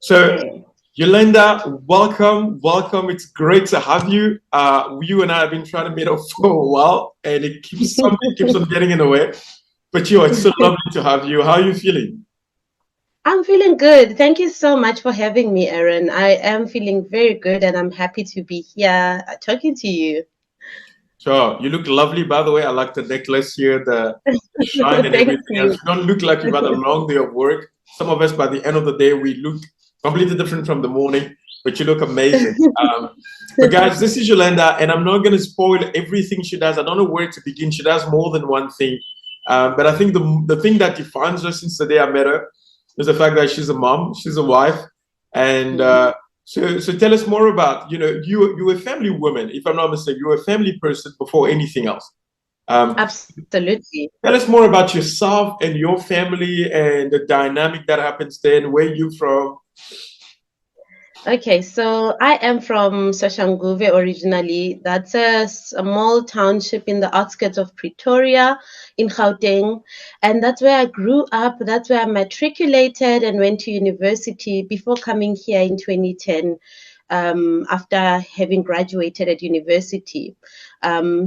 So, Okay. Eulenda, welcome, welcome. It's great to have you. You and I have been trying to meet up for a while, and it keeps something keeps on getting in the way. But it's so lovely to have you. How are you feeling? I'm feeling good. Thank you so much for having me, Aaron. I am feeling very good and I'm happy to be here talking to you. Sure. You look lovely, by the way. I like the necklace here, the shine and Thank everything else. you. You don't look like you've had a long day of work. Some of us, by the end of the day, we look completely different from the morning, but you look amazing. But guys, this is Eulenda, and I'm not going to spoil everything she does. I don't know where to begin. She does more than one thing. But I think the thing that defines her since the day I met her is the fact that she's a mom, she's a wife, and so tell us more about, you were a family woman, if I'm not mistaken. You were a family person before anything else. Um, Absolutely. Tell us more about yourself and your family and the dynamic that happens then, where you from. Okay, so I am from Soshanguve originally. That's a small township in the outskirts of Pretoria in Gauteng. And that's where I grew up. That's where I matriculated and went to university before coming here in 2010, after having graduated at university.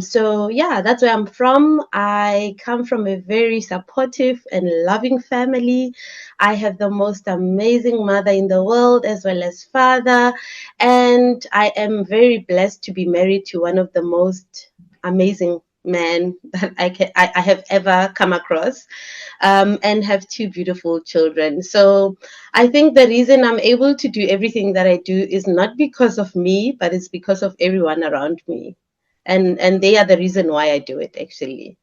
So, yeah, that's where I'm from. I come from a very supportive and loving family. I have the most amazing mother in the world as well as father. And I am very blessed to be married to one of the most amazing men that I have ever come across, and have two beautiful children. So I think the reason I'm able to do everything that I do is not because of me, but it's because of everyone around me. And they are the reason why I do it actually.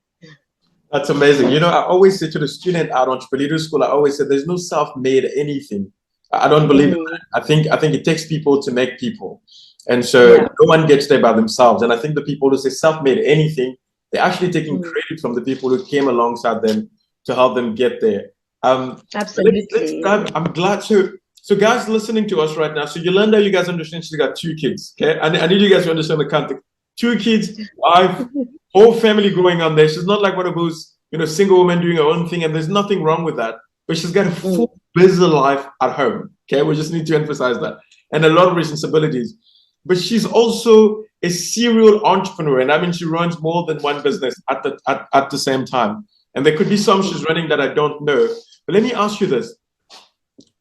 That's amazing. I always say to the student at entrepreneurial school, I always say there's no self-made anything. I don't believe in Mm, that. I think it takes people to make people. And so yeah. no one gets there by themselves. And I think the people who say self-made anything, they're actually taking Mm, credit from the people who came alongside them to help them get there. Let's absolutely. dive. I'm glad. So guys listening to us right now. So Yolanda, you guys understand she's got two kids. Okay. I need you guys to understand the context. Two kids, wife, whole family growing on there. She's not like one of those, single women doing her own thing, and there's nothing wrong with that. But she's got a Mm, full busy life at home. Okay, we just need to emphasize that, and a lot of responsibilities. But she's also a serial entrepreneur, and I mean she runs more than one business at the same time. And there could be some she's running that I don't know. But let me ask you this: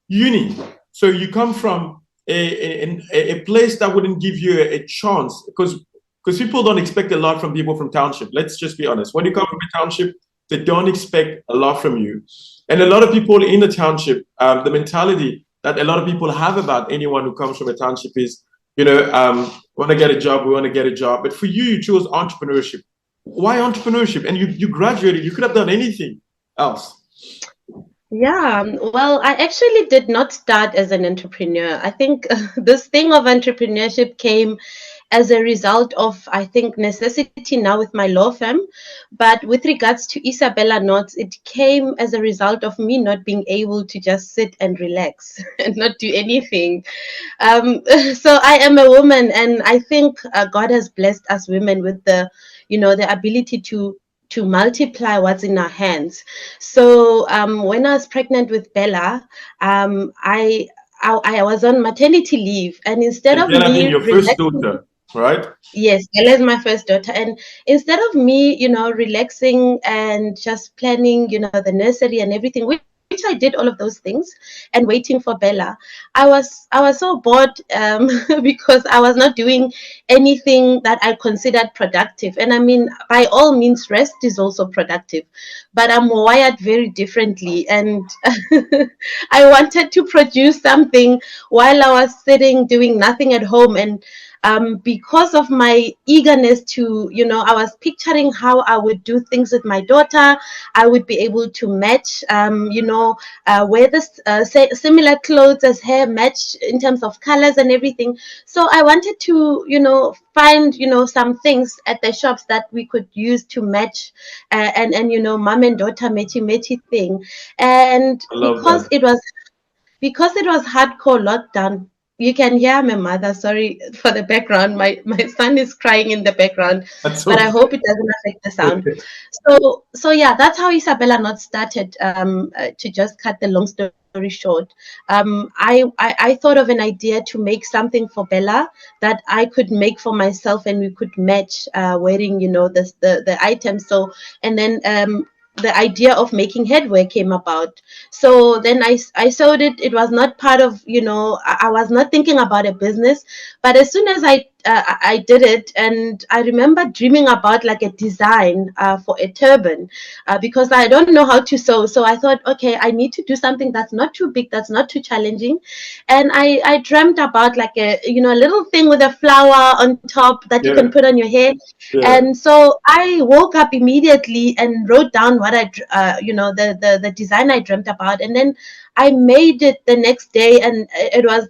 uni. So you come from a place that wouldn't give you a chance because people don't expect a lot from people from township. Let's just be honest. When you come from a township, they don't expect a lot from you. And a lot of people in the township, the mentality that a lot of people have about anyone who comes from a township is, want to get a job, we want to get a job. But for you, you chose entrepreneurship. Why entrepreneurship? And you graduated, you could have done anything else. yeah, well, I actually did not start as an entrepreneur. I think this thing of entrepreneurship came as a result of, I think, necessity now with my law firm. But with regards to Isabella Knots, it came as a result of me not being able to just sit and relax and not do anything. Um, so I am a woman, and I think God has blessed us women with the ability to multiply what's in our hands. So when I was pregnant with Bella, I was on maternity leave, and instead And of Bella being me your first relaxing. daughter, right? Yes, Ella is my first daughter. And instead of me, relaxing and just planning, the nursery and everything, which I did all of those things and waiting for Bella, I was so bored, because I was not doing anything that I considered productive. And I mean, by all means, rest is also productive, but I'm wired very differently. And I wanted to produce something while I was sitting doing nothing at home. And because of my eagerness to, I was picturing how I would do things with my daughter. I would be able to match, wear the similar clothes as her, match in terms of colors and everything. So I wanted to, find, some things at the shops that we could use to match, and mom and daughter matchy matchy thing. And I love that. because it was hardcore lockdown. You can hear my mother. Sorry for the background. My son is crying in the background, That's but I okay. hope it doesn't affect the sound. So yeah, that's how Isabella not started. To just cut the long story story short, I thought of an idea to make something for Bella that I could make for myself, and we could match wearing, the items. So, and then the idea of making headwear came about. So then I sewed it. It was not part of, I was not thinking about a business, but as soon as I did it, and I remember dreaming about like a design for a turban, because I don't know how to sew. So I thought, okay, I need to do something that's not too big, that's not too challenging. And I dreamt about like a little thing with a flower on top that you can put on your head. Yeah. And so I woke up immediately and wrote down what the design I dreamt about, and then I made it the next day, and it was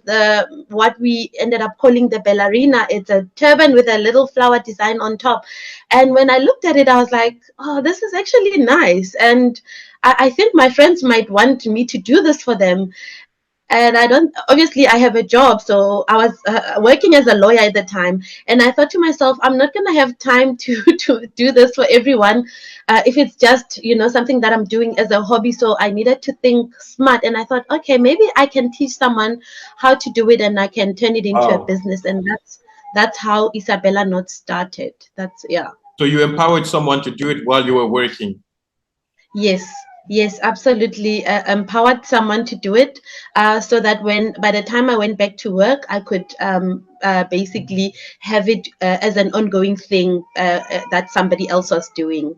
what we ended up calling the ballerina. It's a turban with a little flower design on top. And when I looked at it, I was like, oh, this is actually nice. And I think my friends might want me to do this for them. And obviously I have a job. So I was working as a lawyer at the time. And I thought to myself, I'm not going to have time to do this for everyone if it's just, something that I'm doing as a hobby. So I needed to think smart. And I thought, okay, maybe I can teach someone how to do it, and I can turn it into a Wow. business. And that's how Isabella Knots started. Yeah. So you empowered someone to do it while you were working. Yes, absolutely. Empowered someone to do it, so that by the time I went back to work, I could basically have it as an ongoing thing that somebody else was doing.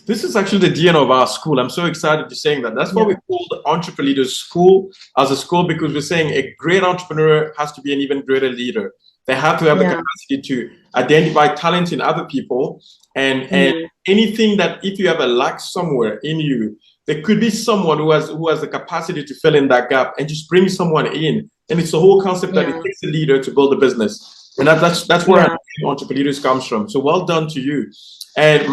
This is actually the DNA of our school. I'm so excited you're saying that. That's why we call the Entrepreneur School as a school, because we're saying a great entrepreneur has to be an even greater leader. They have to have the capacity to identify talent in other people, and anything that, if you have a lack somewhere in you, there could be someone who has the capacity to fill in that gap, and just bring someone in. And it's the whole concept that it takes a leader to build a business, and that's where entrepreneurs comes from. So well done to you. And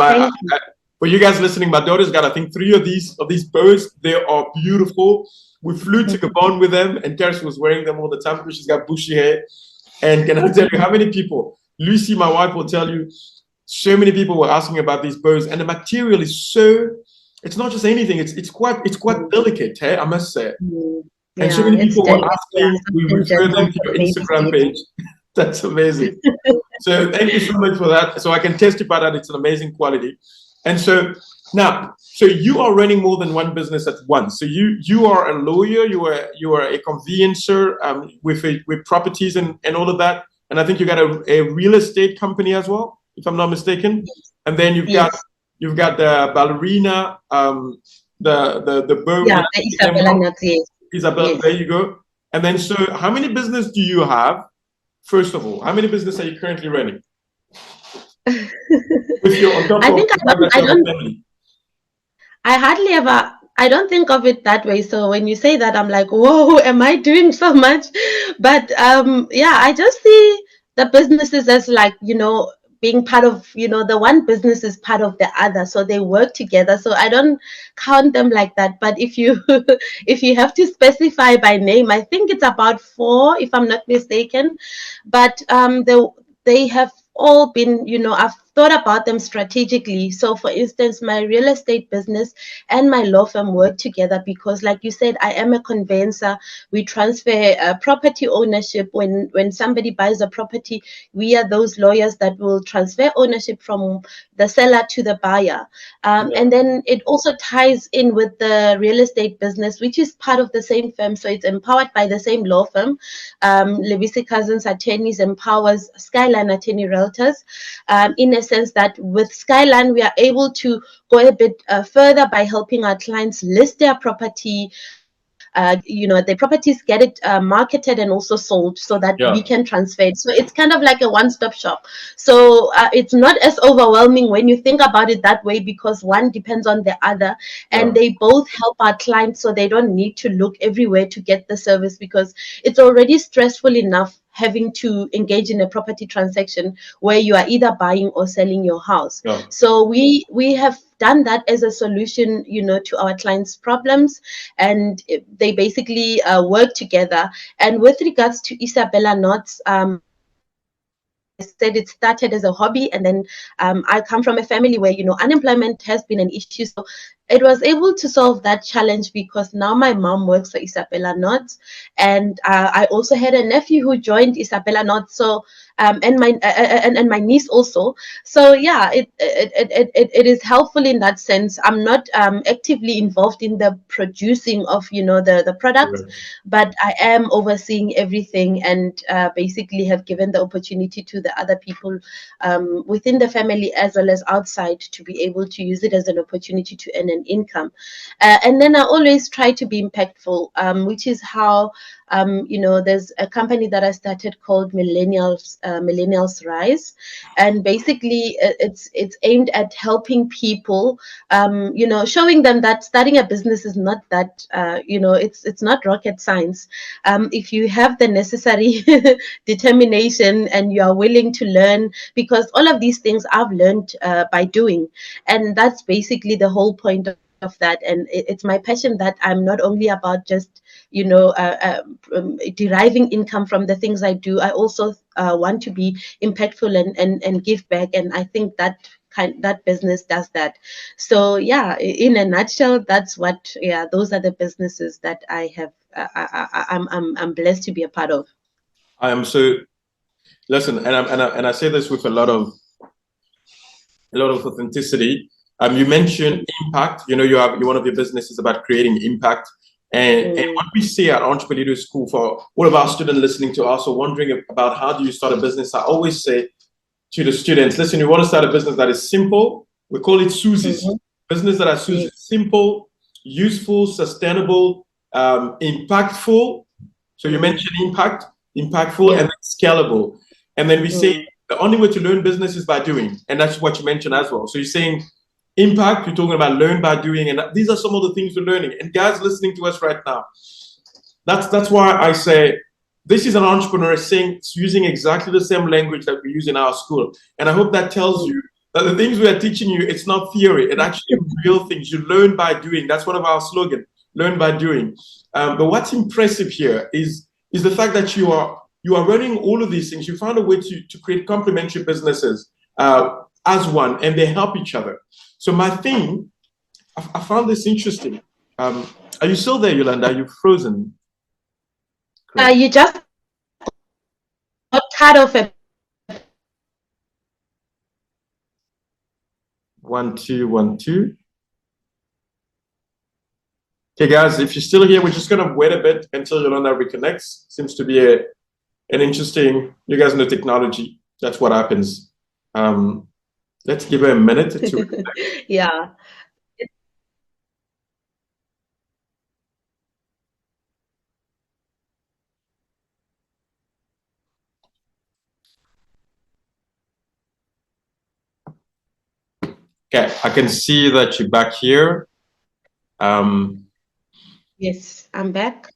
for you guys listening, my daughter's got, I think, 3 of these birds. They are beautiful. We flew to Gabon with them, and Karis was wearing them all the time because she's got bushy hair. And can I tell you how many people? Lucy, my wife, will tell you, so many people were asking about these birds, and the material is so. It's not just anything. It's quite delicate, hey, I must say. And so many people were asking. We refer them to your Instagram page. That's amazing. So thank you so much for that. So I can testify that it's an amazing quality. And so now, so you are running more than one business at once. So you are a lawyer, you are a conveyancer with properties and all of that. And I think you got a real estate company as well, if I'm not mistaken. And then you've got the ballerina, the bird. Yeah, the Isabella Knots. Isabella, there you go. And then, so how many business do you have? First of all, how many business are you currently running? With your, on top I think I don't think of it that way. So when you say that, I'm like, whoa, am I doing so much? But I just see the businesses as like, being part of, the one business is part of the other, so they work together. So I don't count them like that. But if you if you have to specify by name, I think it's about 4, if I'm not mistaken. But they have all been, I've thought about them strategically. So for instance, my real estate business and my law firm work together because, like you said, I am a conveyancer. We transfer property ownership. When somebody buys a property, we are those lawyers that will transfer ownership from the seller to the buyer. And then it also ties in with the real estate business, which is part of the same firm. So it's empowered by the same law firm. Lebese Cussons Attorneys empowers Skyline Attorney Realtors, in a sense that with Skyline, we are able to go a bit further by helping our clients list their property. The properties get it marketed and also sold so that we can transfer it. So it's kind of like a one-stop shop. So it's not as overwhelming when you think about it that way, because one depends on the other, and they both help our clients, so they don't need to look everywhere to get the service, because it's already stressful enough having to engage in a property transaction where you are either buying or selling your house. So we have done that as a solution, to our clients' problems, and they basically work together. And with regards to Isabella Knots, said, it started as a hobby, and then I come from a family where unemployment has been an issue. So it was able to solve that challenge because now my mom works for Isabella Knots, and I also had a nephew who joined Isabella Knots. So and my niece also. So yeah, it is helpful in that sense. I'm not actively involved in the producing of the products, but I am overseeing everything, and basically have given the opportunity to the other people within the family as well as outside to be able to use it as an opportunity to earn an income. And then I always try to be impactful, which is how there's a company that I started called Millennials Rise, and basically it's aimed at helping people, showing them that starting a business is not that it's not rocket science. If you have the necessary determination and you are willing to learn, because all of these things I've learned by doing, and that's basically the whole point of that. And it's my passion that I'm not only about just deriving income from the things I do. I also want to be impactful and give back, and I think that business does that. So yeah, in a nutshell, that's what. Yeah, those are the businesses that I have. I'm blessed to be a part of. I am so listen, and I say this with a lot of authenticity. You mentioned impact. One of your businesses about creating impact. And what we say at Entrepreneur School, for all of our students listening to us or wondering about how do you start a business, I always say to the students, listen, you want to start a business that is simple. We call it Susie's. Business that are Susie's. Simple, useful, sustainable, impactful. So you mentioned impactful, and scalable. And then we say the only way to learn business is by doing. And that's what you mentioned as well. So you're saying impact, you're talking about learn by doing, and these are some of the things we're learning. And guys listening to us right now, that's why I say this is an entrepreneur using exactly the same language that we use in our school. And I hope that tells you that the things we are teaching you, it's not theory, it's actually real things. You learn by doing. That's one of our slogans, learn by doing. But what's impressive here is the fact that you are running all of these things. You found a way to create complementary businesses as one, and they help each other. So my thing, I found this interesting. Are you still there, Eulenda? Are you frozen? You just got cut off. 1 2 1 2. Okay, guys, if you're still here, we're just gonna wait a bit until Eulenda reconnects. Seems to be an interesting. You guys know technology. That's what happens. Let's give her a minute to. Yeah. Okay, I can see that you're back here. Yes, I'm back.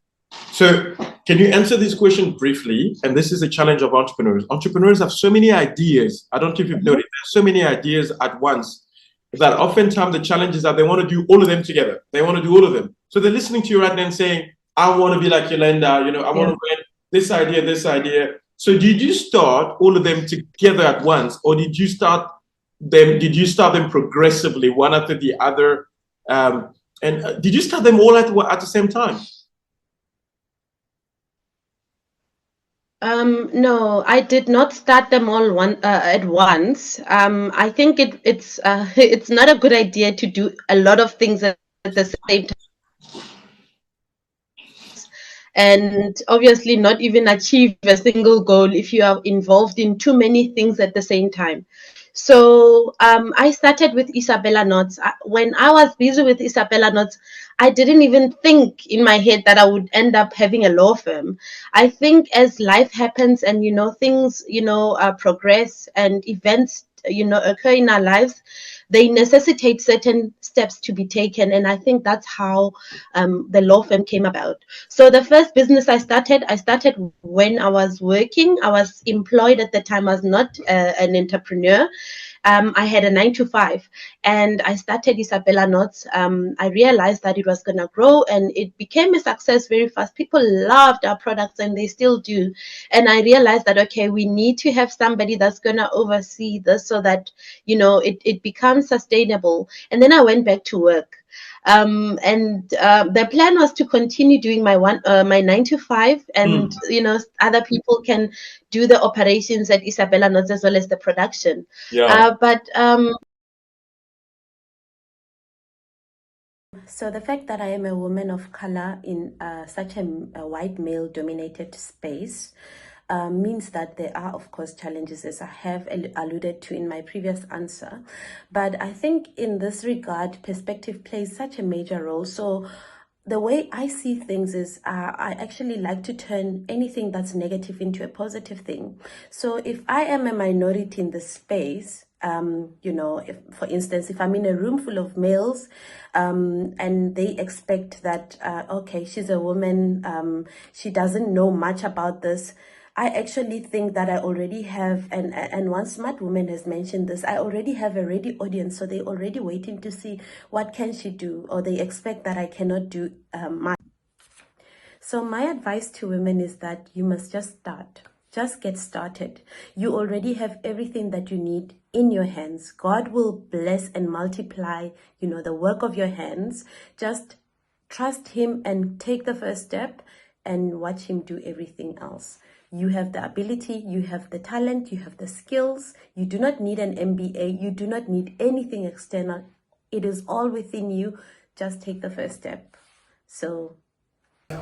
So can you answer this question briefly? And this is a challenge of entrepreneurs. Entrepreneurs have so many ideas. I don't know if you've noticed, there's so many ideas at once that oftentimes the challenge is that they want to do all of them together. They want to do all of them. So they're listening to you right now and saying, I want to be like Eulenda, I want to learn this idea. So did you start all of them together at once, or did you start them progressively, one after the other? And did you start them all at the same time? No, I did not start them all at once. I think it's not a good idea to do a lot of things at the same time, and obviously not even achieve a single goal if you are involved in too many things at the same time. So I started with Isabella Knots. When I was busy with Isabella Knots, I didn't even think in my head that I would end up having a law firm. I think as life happens and things progress and events occur in our lives, they necessitate certain steps to be taken. And I think that's how the law firm came about. So the first business I started when I was working. I was employed at the time. I was not an entrepreneur. I had a 9 to 5, and I started Isabella Knots. I realized that it was going to grow, and it became a success very fast. People loved our products, and they still do. And I realized that, okay, we need to have somebody that's going to oversee this so that, it becomes sustainable. And then I went back to work. And the plan was to continue doing my 9 to 5, and other people can do the operations at Isabella Knots as well as the production. Yeah. But So the fact that I am a woman of color in such a white male-dominated space means that there are, of course, challenges, as I have alluded to in my previous answer. But I think in this regard, perspective plays such a major role. So the way I see things is I actually like to turn anything that's negative into a positive thing. So if I am a minority in this space, if, for instance, if I'm in a room full of males and they expect that, okay, she's a woman, she doesn't know much about this, I actually think that I already have, and one smart woman has mentioned this, I already have a ready audience, so they're already waiting to see what can she do, or they expect that I cannot do much. So my advice to women is that you must just start. Just get started. You already have everything that you need in your hands. God will bless and multiply, the work of your hands. Just trust Him and take the first step and watch Him do everything else. You have the ability, you have the talent, you have the skills. You do not need an MBA. You do not need anything external. It is all within you. Just take the first step. So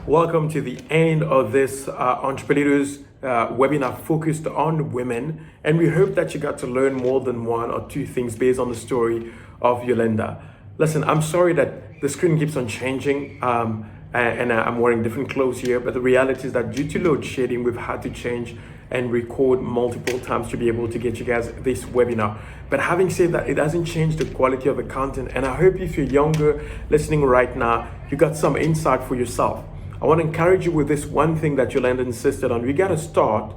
Welcome to the end of this Entrepreneurs webinar focused on women. And we hope that you got to learn more than one or two things based on the story of Eulenda. Listen, I'm sorry that the screen keeps on changing and I'm wearing different clothes here. But the reality is that due to load shedding, we've had to change and record multiple times to be able to get you guys this webinar. But having said that, it doesn't change the quality of the content. And I hope if you're younger listening right now, you got some insight for yourself. I want to encourage you with this one thing that Eulenda insisted on. You got to start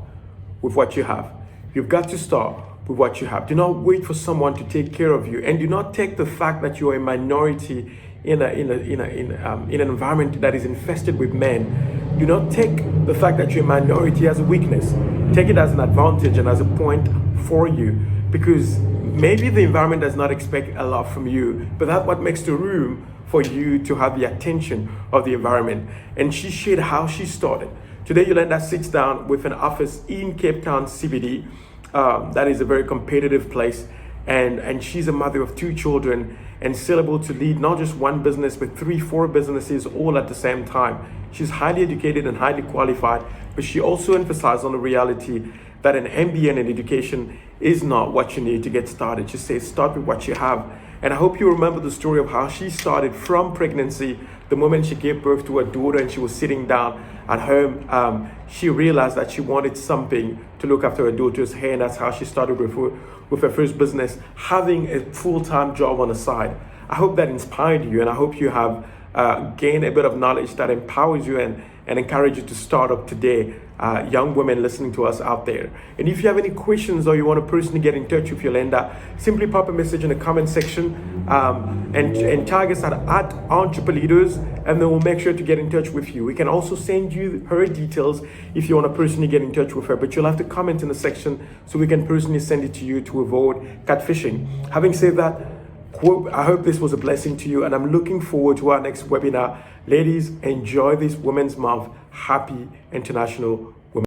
with what you have. You've got to start with what you have. Do not wait for someone to take care of you, and do not take the fact that you are a minority in an environment that is infested with men. Do not take the fact that you're a minority as a weakness. Take it as an advantage and as a point for you, because maybe the environment does not expect a lot from you, but that's what makes the room for you to have the attention of the environment. And she shared how she started. Today, Eulenda sits down with an office in Cape Town CBD. That is a very competitive place. And she's a mother of 2 children and still able to lead not just one business, but 3-4 businesses all at the same time. She's highly educated and highly qualified, but she also emphasized on the reality that an MBA and an education is not what you need to get started. She says, start with what you have. And I hope you remember the story of how she started from pregnancy. The moment she gave birth to her daughter and she was sitting down at home, she realized that she wanted something to look after her daughter's hair, and that's how she started with her first business, having a full-time job on the side. I hope that inspired you, and I hope you have gained a bit of knowledge that empowers you and encourage you to start up today. Young women listening to us out there. And if you have any questions or you want to personally get in touch with Eulenda, simply pop a message in the comment section and tag us at Entrepreneurs, and then we'll make sure to get in touch with you. We can also send you her details if you want to personally get in touch with her, but you'll have to comment in the section so we can personally send it to you to avoid catfishing. Having said that, I hope this was a blessing to you, and I'm looking forward to our next webinar. Ladies, enjoy this Women's Month. Happy International